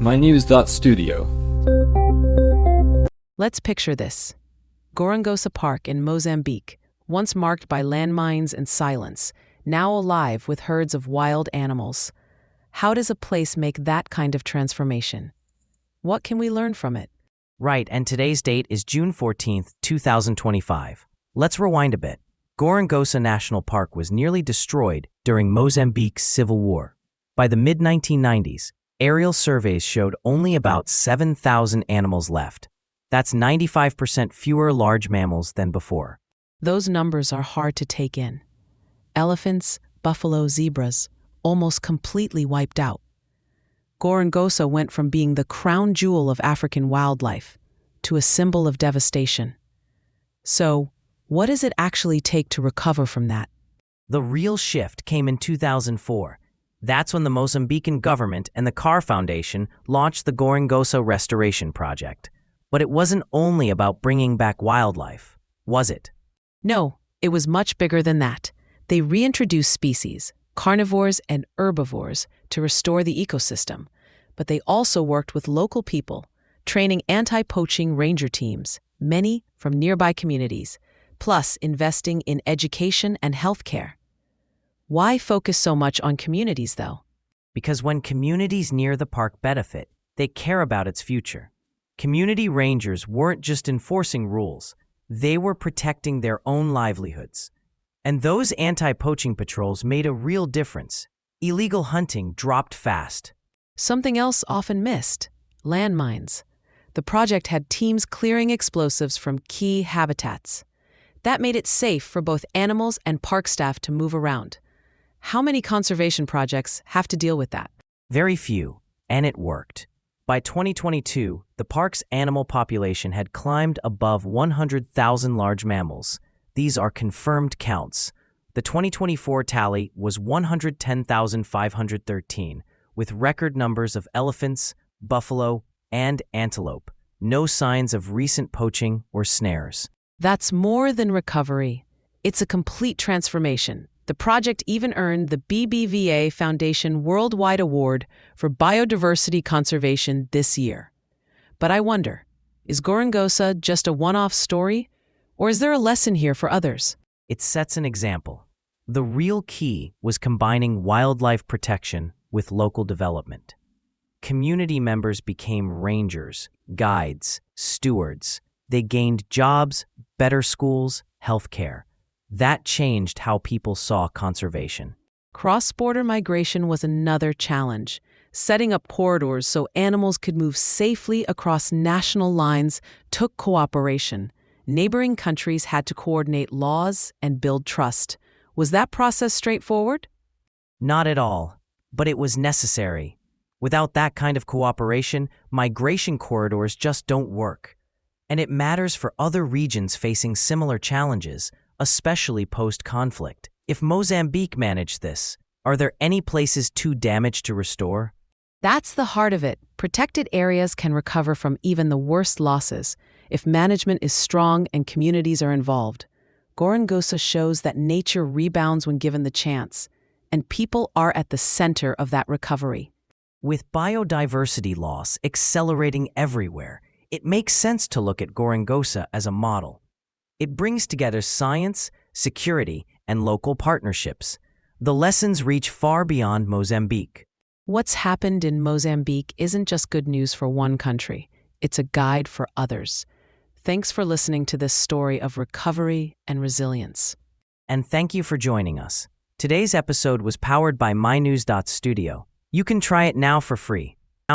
mynews.studio. Let's picture this. Gorongosa Park in Mozambique, once marked by landmines and silence, now alive with herds of wild animals. How does a place make that kind of transformation? What can we learn from it? Right, and today's date is June 14th, 2025. Let's rewind a bit. Gorongosa National Park was nearly destroyed during Mozambique's civil war. By the mid-1990s, aerial surveys showed only about 7,000 animals left. That's 95% fewer large mammals than before. Those numbers are hard to take in. Elephants, buffalo, zebras, almost completely wiped out. Gorongosa went from being the crown jewel of African wildlife to a symbol of devastation. So, what does it actually take to recover from that? The real shift came in 2004. That's when the Mozambican government and the Carr Foundation launched the Gorongosa Restoration Project. But it wasn't only about bringing back wildlife, was it? No, it was much bigger than that. They reintroduced species, carnivores and herbivores, to restore the ecosystem. But they also worked with local people, training anti-poaching ranger teams, many from nearby communities, plus investing in education and healthcare. Why focus so much on communities, though? Because when communities near the park benefit, they care about its future. Community rangers weren't just enforcing rules, they were protecting their own livelihoods. And those anti-poaching patrols made a real difference. Illegal hunting dropped fast. Something else often missed: landmines. The project had teams clearing explosives from key habitats. That made it safe for both animals and park staff to move around. How many conservation projects have to deal with that? Very few, and it worked. By 2022, the park's animal population had climbed above 100,000 large mammals. These are confirmed counts. The 2024 tally was 110,513, with record numbers of elephants, buffalo, and antelope. No signs of recent poaching or snares. That's more than recovery. It's a complete transformation. The project even earned the BBVA Foundation Worldwide Award for Biodiversity Conservation this year. But I wonder, is Gorongosa just a one-off story, or is there a lesson here for others? It sets an example. The real key was combining wildlife protection with local development. Community members became rangers, guides, stewards. They gained jobs, better schools, healthcare. That changed how people saw conservation. Cross-border migration was another challenge. Setting up corridors so animals could move safely across national lines took cooperation. Neighboring countries had to coordinate laws and build trust. Was that process straightforward? Not at all, but it was necessary. Without that kind of cooperation, migration corridors just don't work. And it matters for other regions facing similar challenges, especially post-conflict. If Mozambique managed this, are there any places too damaged to restore? That's the heart of it. Protected areas can recover from even the worst losses if management is strong and communities are involved. Gorongosa shows that nature rebounds when given the chance, and people are at the center of that recovery. With biodiversity loss accelerating everywhere, it makes sense to look at Gorongosa as a model. It brings together science, security, and local partnerships. The lessons reach far beyond Mozambique. What's happened in Mozambique isn't just good news for one country. It's a guide for others. Thanks for listening to this story of recovery and resilience. And thank you for joining us. Today's episode was powered by mynews.studio. You can try it now for free.